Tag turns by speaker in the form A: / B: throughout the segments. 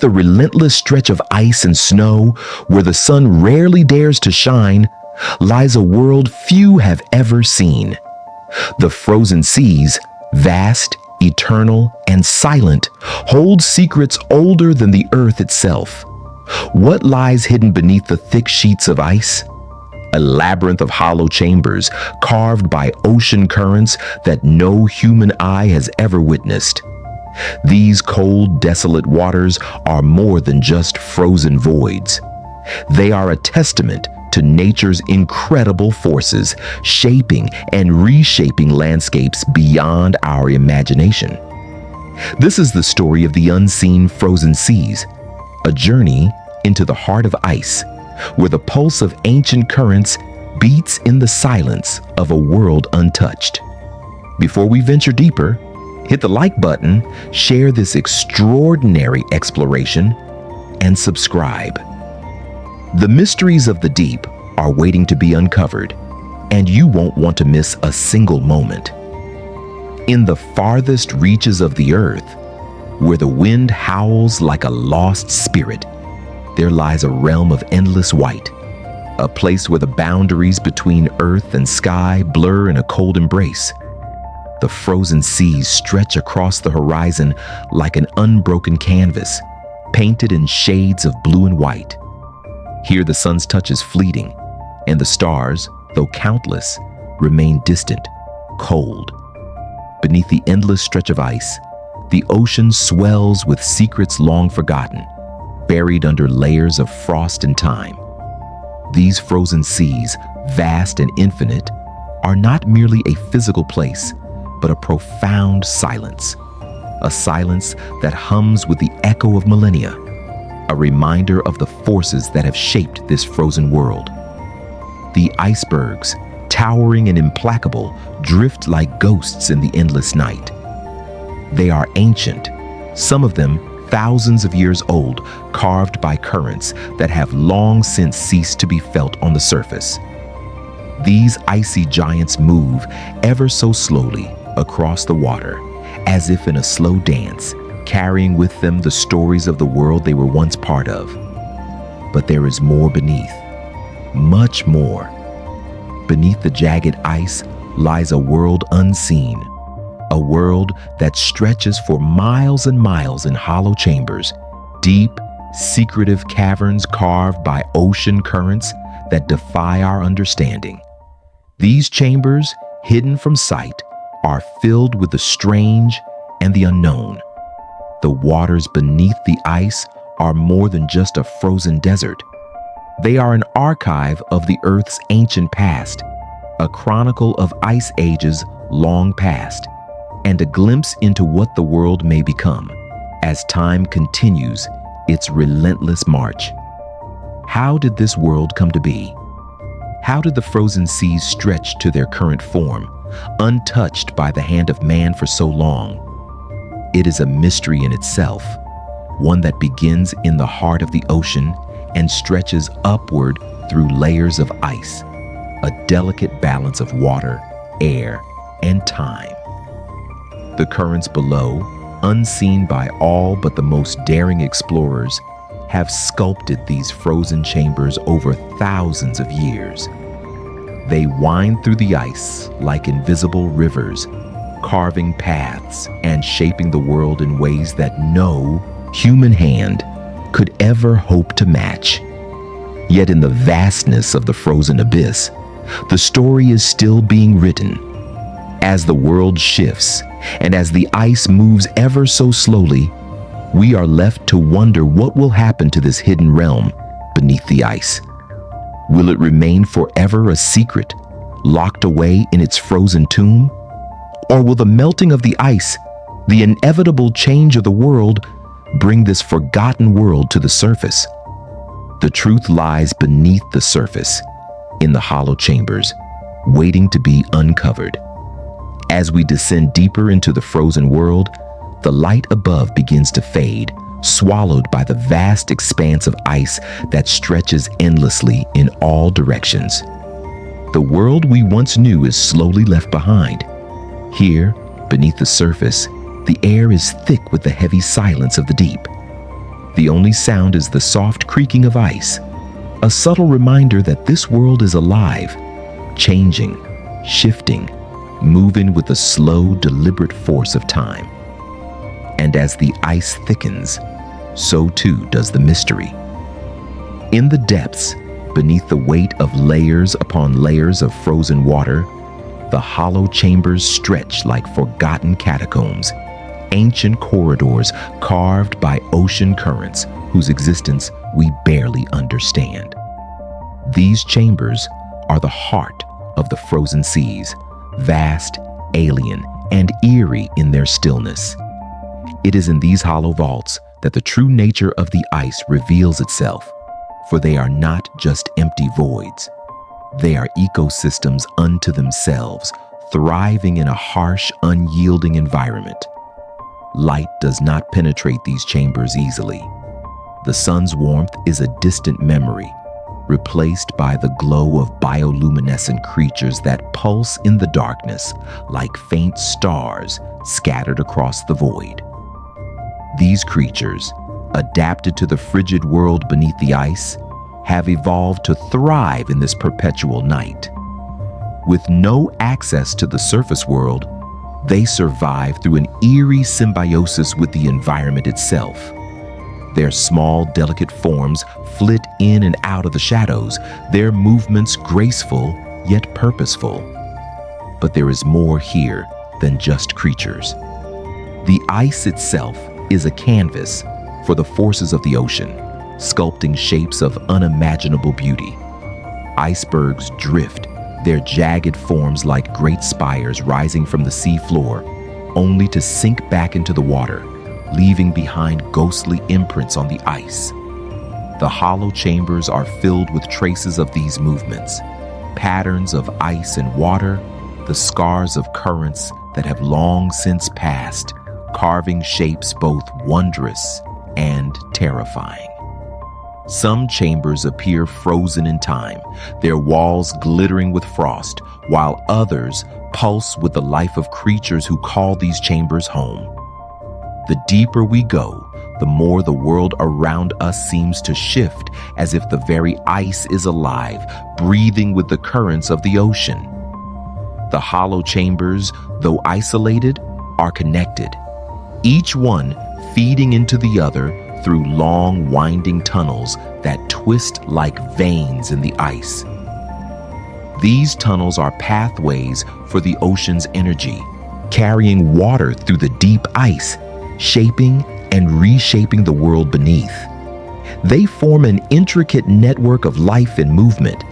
A: Beneath a relentless stretch of ice and snow, where the sun rarely dares to shine, lies a world few have ever seen. The frozen seas, vast, eternal, and silent, hold secrets older than the earth itself. What lies hidden beneath the thick sheets of ice? A labyrinth of hollow chambers carved by ocean currents that no human eye has ever witnessed. These cold, desolate waters are more than just frozen voids. They are a testament to nature's incredible forces, shaping and reshaping landscapes beyond our imagination. This is the story of the unseen frozen seas, a journey into the heart of ice, where the pulse of ancient currents beats in the silence of a world untouched. Before we venture deeper, hit the like button, share this extraordinary exploration, and subscribe. The mysteries of the deep are waiting to be uncovered, and you won't want to miss a single moment. In the farthest reaches of the earth, where the wind howls like a lost spirit, there lies a realm of endless white, a place where the boundaries between earth and sky blur in a cold embrace. The frozen seas stretch across the horizon like an unbroken canvas, painted in shades of blue and white. Here the sun's touch is fleeting, and the stars, though countless, remain distant, cold. Beneath the endless stretch of ice, the ocean swells with secrets long forgotten, buried under layers of frost and time. These frozen seas, vast and infinite, are not merely a physical place, but a profound silence. A silence that hums with the echo of millennia, a reminder of the forces that have shaped this frozen world. The icebergs, towering and implacable, drift like ghosts in the endless night. They are ancient, some of them thousands of years old, carved by currents that have long since ceased to be felt on the surface. These icy giants move ever so slowly across the water, as if in a slow dance, carrying with them the stories of the world they were once part of. But there is more beneath, much more. Beneath the jagged ice lies a world unseen, a world that stretches for miles and miles in hollow chambers, deep, secretive caverns carved by ocean currents that defy our understanding. These chambers, hidden from sight, are filled with the strange and the unknown. The waters beneath the ice are more than just a frozen desert. They are an archive of the Earth's ancient past, a chronicle of ice ages long past, and a glimpse into what the world may become as time continues its relentless march. How did this world come to be? How did the frozen seas stretch to their current form, untouched by the hand of man for so long? It is a mystery in itself, one that begins in the heart of the ocean and stretches upward through layers of ice, a delicate balance of water, air, and time. The currents below, unseen by all but the most daring explorers, have sculpted these frozen chambers over thousands of years. They wind through the ice like invisible rivers, carving paths and shaping the world in ways that no human hand could ever hope to match. Yet in the vastness of the frozen abyss, the story is still being written. As the world shifts, and as the ice moves ever so slowly, we are left to wonder what will happen to this hidden realm beneath the ice. Will it remain forever a secret, locked away in its frozen tomb? Or will the melting of the ice, the inevitable change of the world, bring this forgotten world to the surface? The truth lies beneath the surface, in the hollow chambers, waiting to be uncovered. As we descend deeper into the frozen world, the light above begins to fade, swallowed by the vast expanse of ice that stretches endlessly in all directions. The world we once knew is slowly left behind. Here, beneath the surface, the air is thick with the heavy silence of the deep. The only sound is the soft creaking of ice, a subtle reminder that this world is alive, changing, shifting, moving with the slow, deliberate force of time. And as the ice thickens, so too does the mystery. In the depths, beneath the weight of layers upon layers of frozen water, the hollow chambers stretch like forgotten catacombs, ancient corridors carved by ocean currents whose existence we barely understand. These chambers are the heart of the frozen seas, vast, alien, and eerie in their stillness. It is in these hollow vaults that the true nature of the ice reveals itself, for they are not just empty voids. They are ecosystems unto themselves, thriving in a harsh, unyielding environment. Light does not penetrate these chambers easily. The sun's warmth is a distant memory, replaced by the glow of bioluminescent creatures that pulse in the darkness like faint stars scattered across the void. These creatures, adapted to the frigid world beneath the ice, have evolved to thrive in this perpetual night. With no access to the surface world, they survive through an eerie symbiosis with the environment itself. Their small, delicate forms flit in and out of the shadows, their movements graceful yet purposeful. But there is more here than just creatures. The ice itself is a canvas for the forces of the ocean, sculpting shapes of unimaginable beauty. Icebergs drift, their jagged forms like great spires rising from the sea floor, only to sink back into the water, leaving behind ghostly imprints on the ice. The hollow chambers are filled with traces of these movements, patterns of ice and water, the scars of currents that have long since passed, carving shapes both wondrous and terrifying. Some chambers appear frozen in time, their walls glittering with frost, while others pulse with the life of creatures who call these chambers home. The deeper we go, the more the world around us seems to shift, as if the very ice is alive, breathing with the currents of the ocean. The hollow chambers, though isolated, are connected, each one feeding into the other through long, winding tunnels that twist like veins in the ice. These tunnels are pathways for the ocean's energy, carrying water through the deep ice, shaping and reshaping the world beneath. They form an intricate network of life and movement,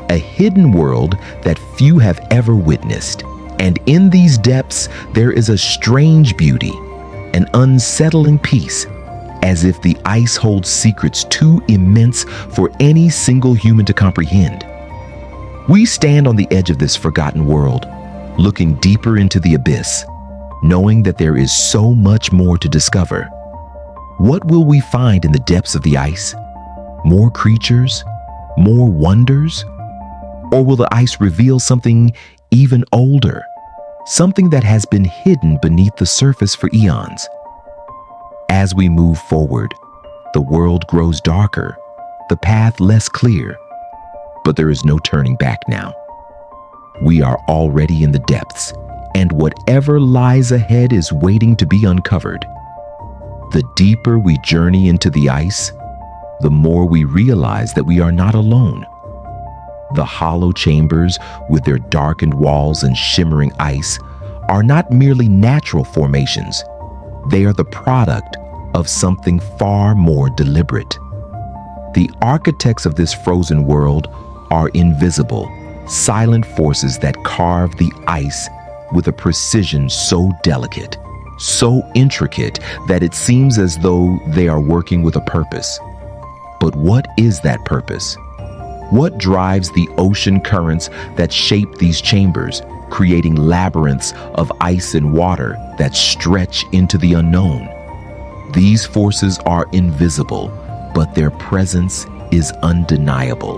A: a hidden world that few have ever witnessed. And in these depths, there is a strange beauty, an unsettling peace, as if the ice holds secrets too immense for any single human to comprehend. We stand on the edge of this forgotten world, looking deeper into the abyss, knowing that there is so much more to discover. What will we find in the depths of the ice? More creatures? More wonders? Or will the ice reveal something even older, something that has been hidden beneath the surface for eons? As we move forward, the world grows darker, the path less clear, but there is no turning back now. We are already in the depths, and whatever lies ahead is waiting to be uncovered. The deeper we journey into the ice, the more we realize that we are not alone. The hollow chambers, with their darkened walls and shimmering ice, are not merely natural formations. They are the product of something far more deliberate. The architects of this frozen world are invisible, silent forces that carve the ice with a precision so delicate, so intricate that it seems as though they are working with a purpose. But what is that purpose? What drives the ocean currents that shape these chambers, creating labyrinths of ice and water that stretch into the unknown? These forces are invisible, but their presence is undeniable.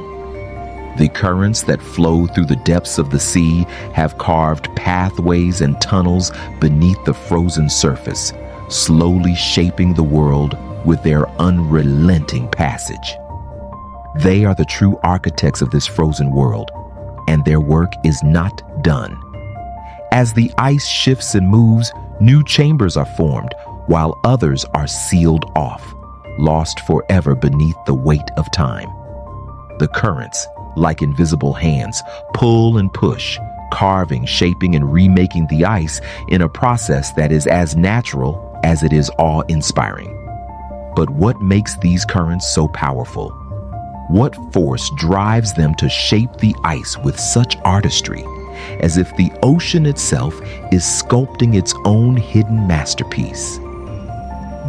A: The currents that flow through the depths of the sea have carved pathways and tunnels beneath the frozen surface, slowly shaping the world with their unrelenting passage. They are the true architects of this frozen world, and their work is not done. As the ice shifts and moves, new chambers are formed, while others are sealed off, lost forever beneath the weight of time. The currents, like invisible hands, pull and push, carving, shaping, and remaking the ice in a process that is as natural as it is awe-inspiring. But what makes these currents so powerful? What force drives them to shape the ice with such artistry, as if the ocean itself is sculpting its own hidden masterpiece?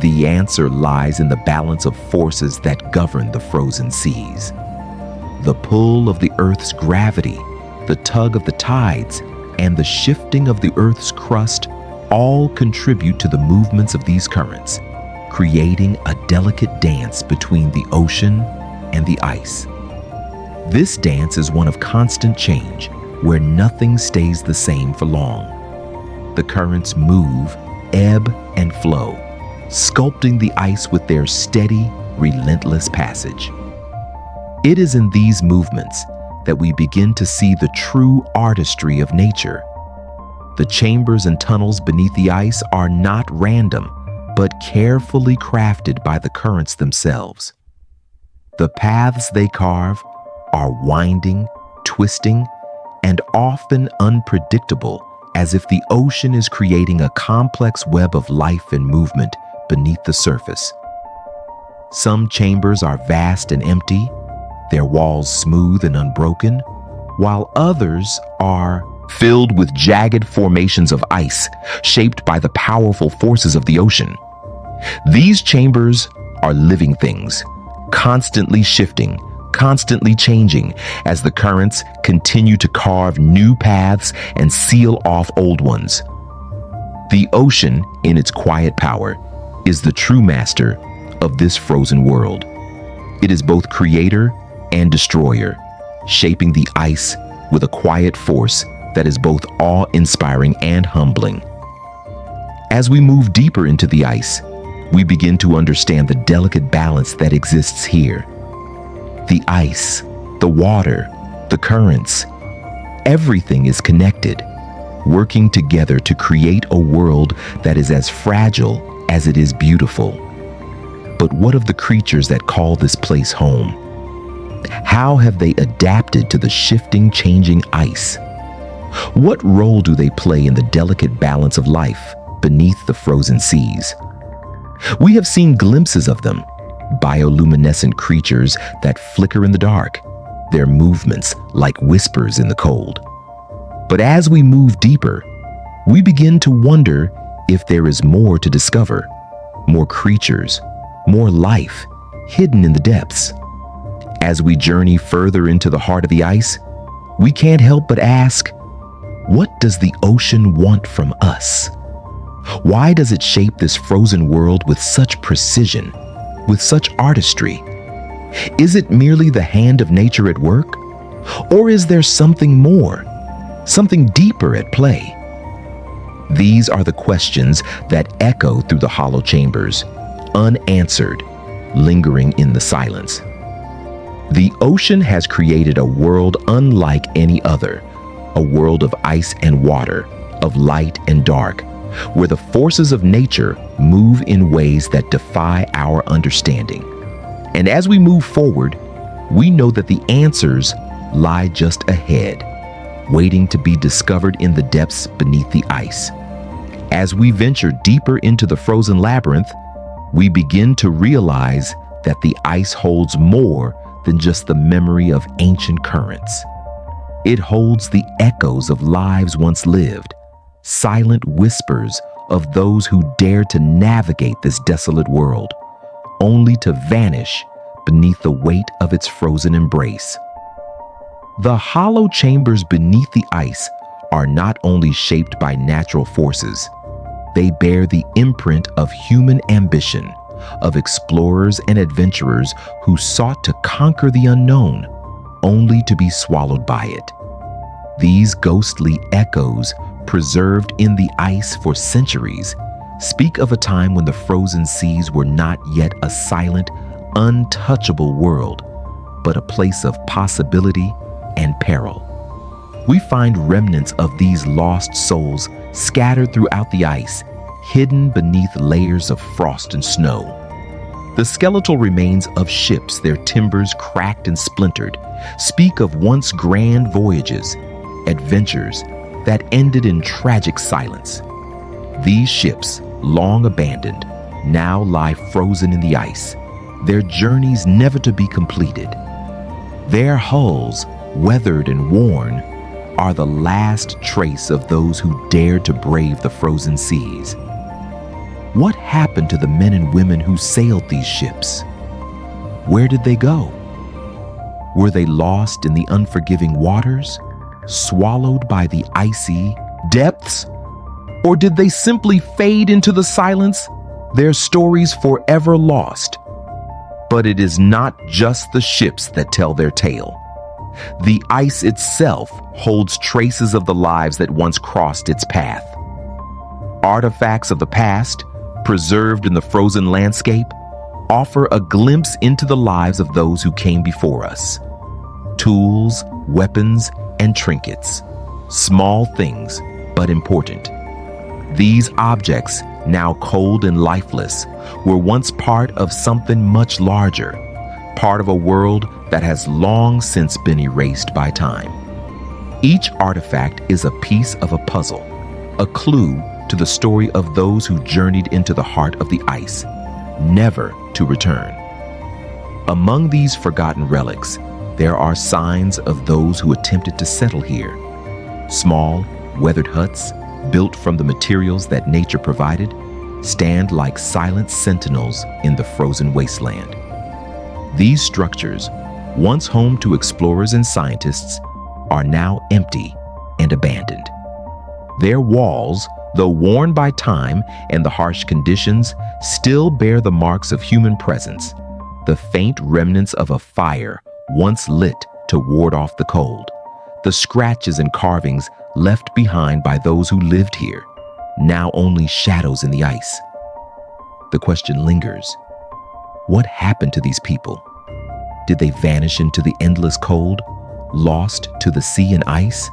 A: The answer lies in the balance of forces that govern the frozen seas. The pull of the Earth's gravity, the tug of the tides, and the shifting of the Earth's crust all contribute to the movements of these currents, creating a delicate dance between the ocean and the ice. This dance is one of constant change, where nothing stays the same for long. The currents move, ebb, and flow, sculpting the ice with their steady, relentless passage. It is in these movements that we begin to see the true artistry of nature. The chambers and tunnels beneath the ice are not random, but carefully crafted by the currents themselves. The paths they carve are winding, twisting, and often unpredictable, as if the ocean is creating a complex web of life and movement beneath the surface. Some chambers are vast and empty, their walls smooth and unbroken, while others are filled with jagged formations of ice, shaped by the powerful forces of the ocean. These chambers are living things, constantly shifting, constantly changing as the currents continue to carve new paths and seal off old ones. The ocean, in its quiet power, is the true master of this frozen world. It is both creator and destroyer, shaping the ice with a quiet force that is both awe-inspiring and humbling. As we move deeper into the ice, we begin to understand the delicate balance that exists here. The ice, the water, the currents, everything is connected, working together to create a world that is as fragile as it is beautiful. But what of the creatures that call this place home? How have they adapted to the shifting, changing ice? What role do they play in the delicate balance of life beneath the frozen seas? We have seen glimpses of them, bioluminescent creatures that flicker in the dark, their movements like whispers in the cold. But as we move deeper, we begin to wonder if there is more to discover, more creatures, more life hidden in the depths. As we journey further into the heart of the ice, we can't help but ask, what does the ocean want from us? Why does it shape this frozen world with such precision, with such artistry? Is it merely the hand of nature at work? Or is there something more, something deeper at play? These are the questions that echo through the hollow chambers, unanswered, lingering in the silence. The ocean has created a world unlike any other, a world of ice and water, of light and dark, where the forces of nature move in ways that defy our understanding. And as we move forward, we know that the answers lie just ahead, waiting to be discovered in the depths beneath the ice. As we venture deeper into the frozen labyrinth, we begin to realize that the ice holds more than just the memory of ancient currents. It holds the echoes of lives once lived, silent whispers of those who dare to navigate this desolate world, only to vanish beneath the weight of its frozen embrace. The hollow chambers beneath the ice are not only shaped by natural forces, they bear the imprint of human ambition, of explorers and adventurers who sought to conquer the unknown, only to be swallowed by it. These ghostly echoes, preserved in the ice for centuries, speak of a time when the frozen seas were not yet a silent, untouchable world, but a place of possibility and peril. We find remnants of these lost souls scattered throughout the ice, hidden beneath layers of frost and snow. The skeletal remains of ships, their timbers cracked and splintered, speak of once grand voyages, adventures that ended in tragic silence. These ships, long abandoned, now lie frozen in the ice, their journeys never to be completed. Their hulls, weathered and worn, are the last trace of those who dared to brave the frozen seas. What happened to the men and women who sailed these ships? Where did they go? Were they lost in the unforgiving waters, swallowed by the icy depths? Or did they simply fade into the silence, their stories forever lost? But it is not just the ships that tell their tale. The ice itself holds traces of the lives that once crossed its path. Artifacts of the past, preserved in the frozen landscape, offer a glimpse into the lives of those who came before us. Tools, weapons, and trinkets. Small things, but important. These objects, now cold and lifeless, were once part of something much larger, part of a world that has long since been erased by time. Each artifact is a piece of a puzzle, a clue to the story of those who journeyed into the heart of the ice, never to return. Among these forgotten relics, there are signs of those who attempted to settle here. Small, weathered huts, built from the materials that nature provided, stand like silent sentinels in the frozen wasteland. These structures, once home to explorers and scientists, are now empty and abandoned. Their walls, though worn by time and the harsh conditions, still bear the marks of human presence, the faint remnants of a fire once lit to ward off the cold, the scratches and carvings left behind by those who lived here, now only shadows in the ice. The question lingers. What happened to these people? Did they vanish into the endless cold, lost to the sea and ice?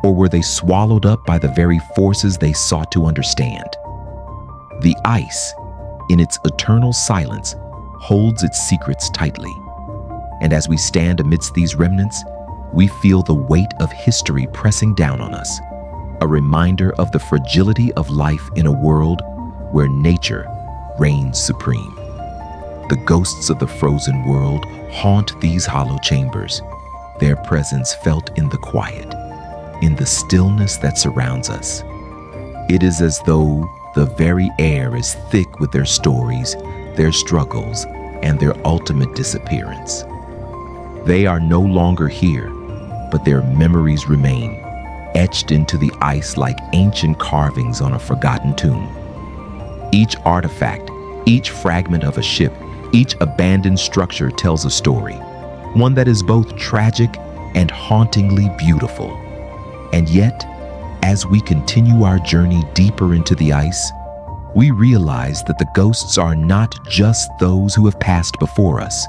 A: Or were they swallowed up by the very forces they sought to understand? The ice, in its eternal silence, holds its secrets tightly. And as we stand amidst these remnants, we feel the weight of history pressing down on us, a reminder of the fragility of life in a world where nature reigns supreme. The ghosts of the frozen world haunt these hollow chambers, their presence felt in the quiet, in the stillness that surrounds us. It is as though the very air is thick with their stories, their struggles, and their ultimate disappearance. They are no longer here, but their memories remain, etched into the ice like ancient carvings on a forgotten tomb. Each artifact, each fragment of a ship, each abandoned structure tells a story, one that is both tragic and hauntingly beautiful. And yet, as we continue our journey deeper into the ice, we realize that the ghosts are not just those who have passed before us.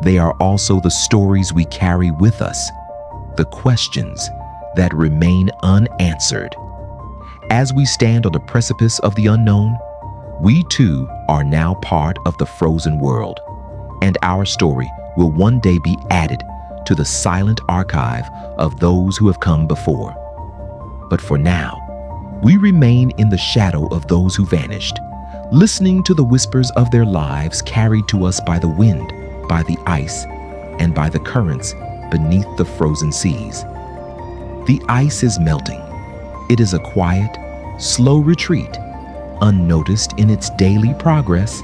A: They are also the stories we carry with us, the questions that remain unanswered. As we stand on the precipice of the unknown, we too are now part of the frozen world, and our story will one day be added to the silent archive of those who have come before. But for now, we remain in the shadow of those who vanished, listening to the whispers of their lives carried to us by the wind, by the ice, and by the currents beneath the frozen seas. The ice is melting. It is a quiet, slow retreat, unnoticed in its daily progress,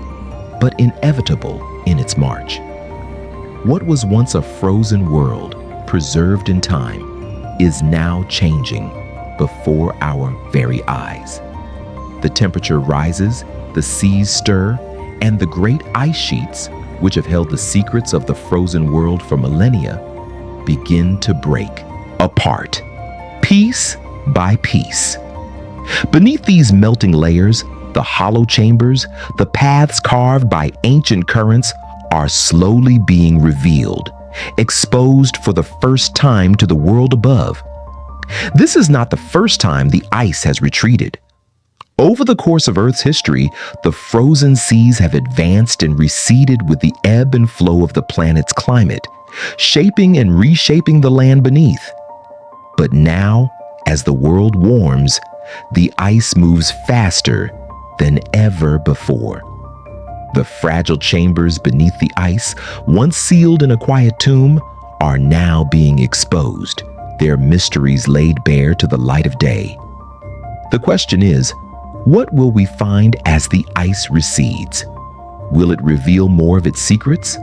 A: but inevitable in its march. What was once a frozen world, preserved in time, is now changing before our very eyes. The temperature rises, the seas stir, and the great ice sheets, which have held the secrets of the frozen world for millennia, begin to break apart, piece by piece. Beneath these melting layers The hollow chambers, the paths carved by ancient currents, are slowly being revealed, exposed for the first time to the world above. This is not the first time the ice has retreated. Over the course of Earth's history, the frozen seas have advanced and receded with the ebb and flow of the planet's climate, shaping and reshaping the land beneath. But now, as the world warms, the ice moves faster than ever before. The fragile chambers beneath the ice, once sealed in a quiet tomb, are now being exposed, their mysteries laid bare to the light of day. The question is, what will we find as the ice recedes? Will it reveal more of its secrets?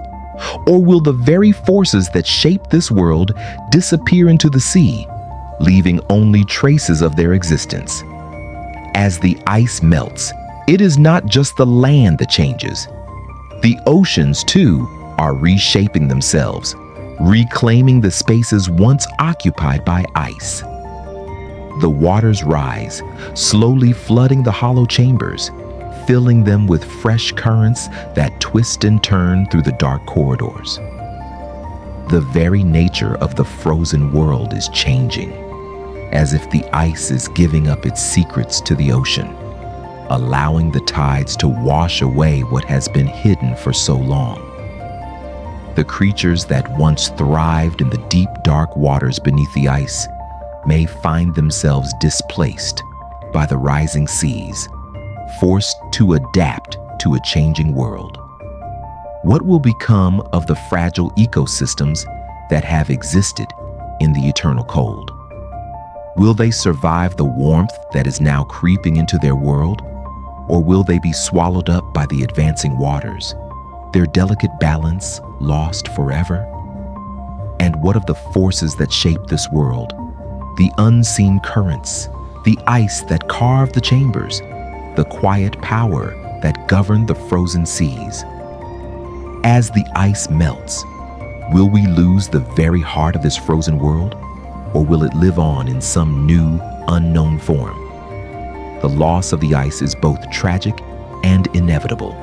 A: Or will the very forces that shape this world disappear into the sea, leaving only traces of their existence? As the ice melts, it is not just the land that changes. The oceans, too, are reshaping themselves, reclaiming the spaces once occupied by ice. The waters rise, slowly flooding the hollow chambers, filling them with fresh currents that twist and turn through the dark corridors. The very nature of the frozen world is changing, as if the ice is giving up its secrets to the ocean, allowing the tides to wash away what has been hidden for so long. The creatures that once thrived in the deep, dark waters beneath the ice may find themselves displaced by the rising seas, forced to adapt to a changing world. What will become of the fragile ecosystems that have existed in the eternal cold? Will they survive the warmth that is now creeping into their world? Or will they be swallowed up by the advancing waters, their delicate balance lost forever? And what of the forces that shape this world? The unseen currents, the ice that carved the chambers, the quiet power that governed the frozen seas. As the ice melts, will we lose the very heart of this frozen world? Or will it live on in some new, unknown form? The loss of the ice is both tragic and inevitable.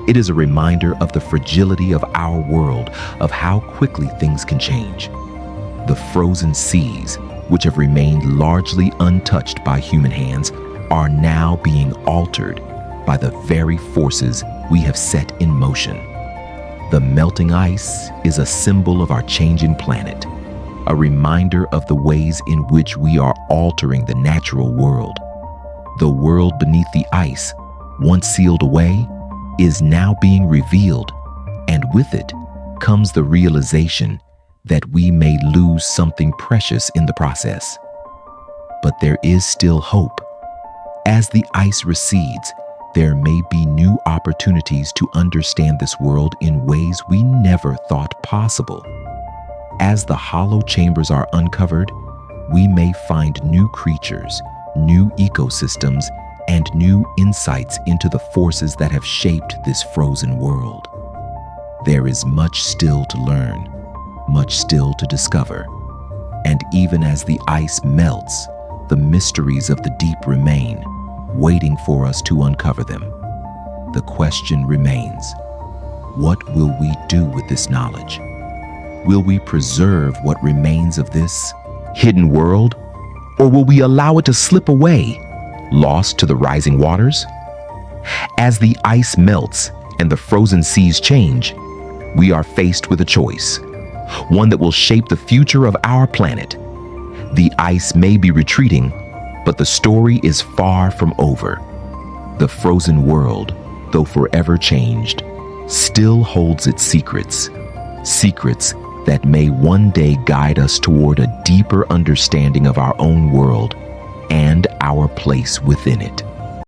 A: It is a reminder of the fragility of our world, of how quickly things can change. The frozen seas, which have remained largely untouched by human hands, are now being altered by the very forces we have set in motion. The melting ice is a symbol of our changing planet, a reminder of the ways in which we are altering the natural world. The world beneath the ice, once sealed away, is now being revealed, and with it comes the realization that we may lose something precious in the process. But there is still hope. As the ice recedes, there may be new opportunities to understand this world in ways we never thought possible. As the hollow chambers are uncovered, we may find new creatures, new ecosystems, and new insights into the forces that have shaped this frozen world. There is much still to learn, much still to discover, and even as the ice melts, the mysteries of the deep remain, waiting for us to uncover them. The question remains, what will we do with this knowledge? Will we preserve what remains of this hidden world? Or will we allow it to slip away, lost to the rising waters? As the ice melts and the frozen seas change, we are faced with a choice, one that will shape the future of our planet. The ice may be retreating, but the story is far from over. The frozen world, though forever changed, still holds its secrets, secrets that may one day guide us toward a deeper understanding of our own world and our place within it.